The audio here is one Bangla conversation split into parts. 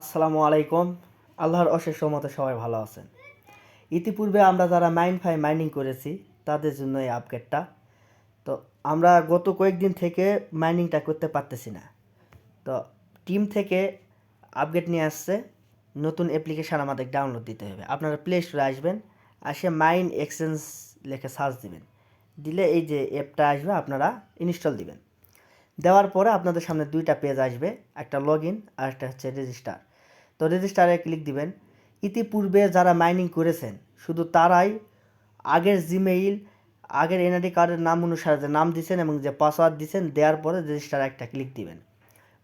আসসালামু আলাইকুম। আল্লাহর অশেষ রহমতে সবাই ভালো আছেন। ইতিপূর্বে আমরা যারা মাইনিং করেছি তাদের জন্য এই আপডেটটা। তো আমরা গত কয়েকদিন থেকে মাইনিংটা করতে পারতেছি না। তো টিম থেকে আপডেট নিয়ে আসছে, নতুন অ্যাপ্লিকেশান আমাদের ডাউনলোড দিতে হবে। আপনারা প্লে স্টোরে আসবেন, আসে মাইন এক্সচেঞ্জ লিখে সার্চ দিবেন, দিলে এই যে অ্যাপটা আসবে আপনারা ইনস্টল দিবেন। দেওয়ার পরে আপনাদের সামনে দুইটা পেজ আসবে, একটা লগ ইন আর একটা হচ্ছে রেজিস্টার। তো রেজিস্টারে ক্লিক দিবেন। ইতিপূর্বে যারা মাইনিং করেছেন শুধু তারাই আগের জিমেইল, আগের এনআইডি কার্ডের নাম অনুসারে যে নাম দিয়েছেন এবং যে পাসওয়ার্ড দিয়েছেন দেওয়ার পরে রেজিস্টারে একটা ক্লিক দিবেন।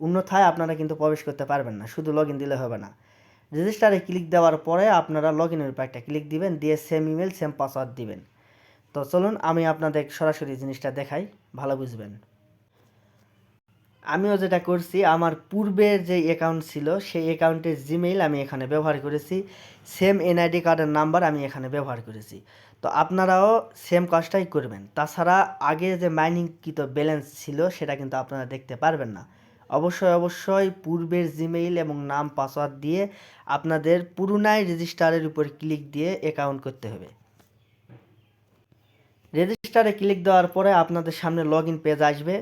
অন্যথায় আপনারা কিন্তু প্রবেশ করতে পারবেন না, শুধু লগ ইন দিলে হবে না। রেজিস্টারে ক্লিক দেওয়ার পরে আপনারা লগ ইনের উপর একটা ক্লিক দিবেন, দিয়ে সেম ইমেল সেম পাসওয়ার্ড দিবেন। তো চলুন আমি আপনাদের সরাসরি জিনিসটা দেখাই, ভালো বুঝবেন। আমিও যেটা করছি, আমার পূর্বের যে অ্যাকাউন্ট ছিল সেই অ্যাকাউন্টের জিমেইল আমি এখানে ব্যবহার করেছি, সেম এনআইডি কার্ডের নাম্বার আমি এখানে ব্যবহার করেছি। তো আপনারাও সেম কাজটাই করবেন। তাছাড়া আগে যে মাইনিংকৃত ব্যালেন্স ছিল সেটা কিন্তু আপনারা দেখতে পারবেন না। অবশ্যই পূর্বের জিমেইল এবং নাম পাসওয়ার্ড দিয়ে আপনাদের পুরোনায় রেজিস্টারের উপর ক্লিক দিয়ে অ্যাকাউন্ট করতে হবে। রেজিস্টারে ক্লিক দেওয়ার পরে আপনাদের সামনে লগ ইন পেজ আসবে।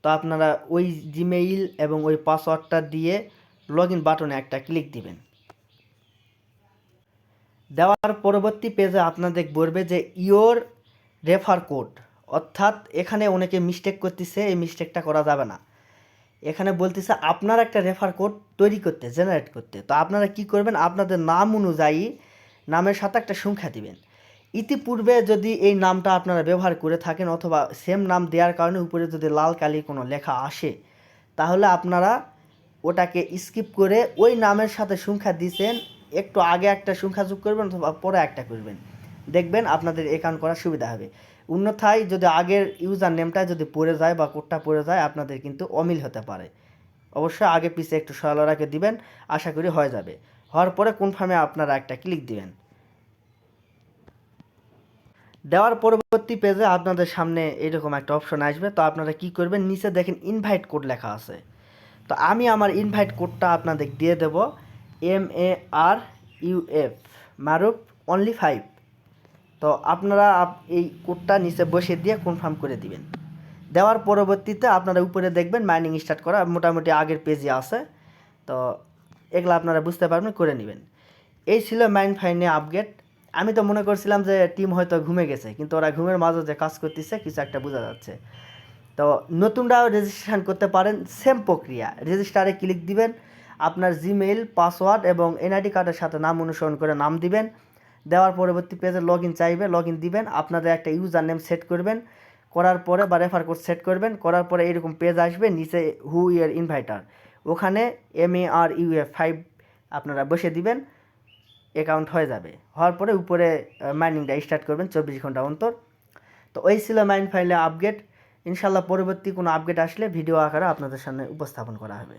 তো আপনারা ওই জিমেইল এবং ওই পাসওয়ার্ডটা দিয়ে লগ ইন বাটনে একটা ক্লিক দিবেন। দেওয়ার পরবর্তী পেজে আপনাদের বলবে যে ইওর রেফার কোড, অর্থাৎ এখানে অনেকে মিস্টেক করতেছে, এই মিস্টেকটা করা যাবে না। এখানে বলতেছে আপনার একটা রেফার কোড তৈরি করতে, জেনারেট করতে। তো আপনারা কি করবেন, আপনাদের নাম অনুযায়ী নামের সাথে একটা সংখ্যা দিবেন। ইতিপূর্বে যদি এই নামটা আপনারা ব্যবহার করে থাকেন অথবা সেম নাম দেওয়ার কারণে উপরে যদি লাল কালি কোনো লেখা আসে, তাহলে আপনারা ওটাকে স্কিপ করে ওই নামের সাথে সংখ্যা দিয়েছেন একটু আগে একটা সংখ্যা যোগ করবেন অথবা পরে একটা করবেন, দেখবেন আপনাদের অ্যাকাউন্ট করার সুবিধা হবে। অন্যথায় যদি আগের ইউজার নেমটা যদি পড়ে যায় বা কোডটা পড়ে যায়, আপনাদের কিন্তু অমিল হতে পারে। অবশ্যই আগে পিছে একটু সরলরেখা দিবেন, আশা করি হয়ে যাবে। হওয়ার পরে কনফার্মে আপনারা একটা ক্লিক দিবেন। দেওয়ার পরবর্তী পেজে আপনাদের সামনে এরকম একটা অপশন আসবে। তো আপনারা কি করবেন, নিচে দেখেন ইনভাইট কোড লেখা আছে। তো আমি আমার ইনভাইট কোডটা আপনাদের দিয়ে দেব, MARUF, মারুফ অনলি 5। তো আপনারা এই কোডটা নিচে বসে দিয়ে কনফার্ম করে দিবেন। দেওয়ার পরবর্তীতে আপনারা উপরে দেখবেন মাইনিং স্টার্ট করা, মোটামুটি আগের পেজে আছে। তো এগুলো আপনারা বুঝতে পারবেন, করে নেবেন। এই ছিল মাইন ফাইনে আপডেট। আমি তো মনে করছিলাম যে টিম হয়তো ঘুমে গেছে, কিন্তু ওরা ঘুমের মাঝে যে কাজ করতেছে কিছু একটা বোঝা যাচ্ছে। তো নতুনরাও রেজিস্ট্রেশন করতে পারেন, সেম প্রক্রিয়া। রেজিস্টারে ক্লিক দিবেন, আপনার জিমেইল পাসওয়ার্ড এবং এনআইডি কার্ডের সাথে নাম অনুসরণ করে নাম দিবেন। দেওয়ার পরবর্তী পেজে লগ ইন চাইবে, লগ ইন দিবেন, আপনাদের একটা ইউজার নেম সেট করবেন, করার পরে বা রেফার কোড সেট করবেন, করার পরে এরকম পেজ আসবে, নিচে হু ইয়ার ইনভাইটার, ওখানে MARUF 5 আপনারা বসে দিবেন, অ্যাকাউন্ট হয়ে যাবে। হওয়ার পরে উপরে মাইনিংটা স্টার্ট করবেন 24 ঘন্টা অন্তর। তো ওই ছিল মাইন ফাইলে আপডেট। ইনশাল্লাহ পরবর্তী কোনো আপডেট আসলে ভিডিও আকারে আপনাদের সামনে উপস্থাপন করা হবে।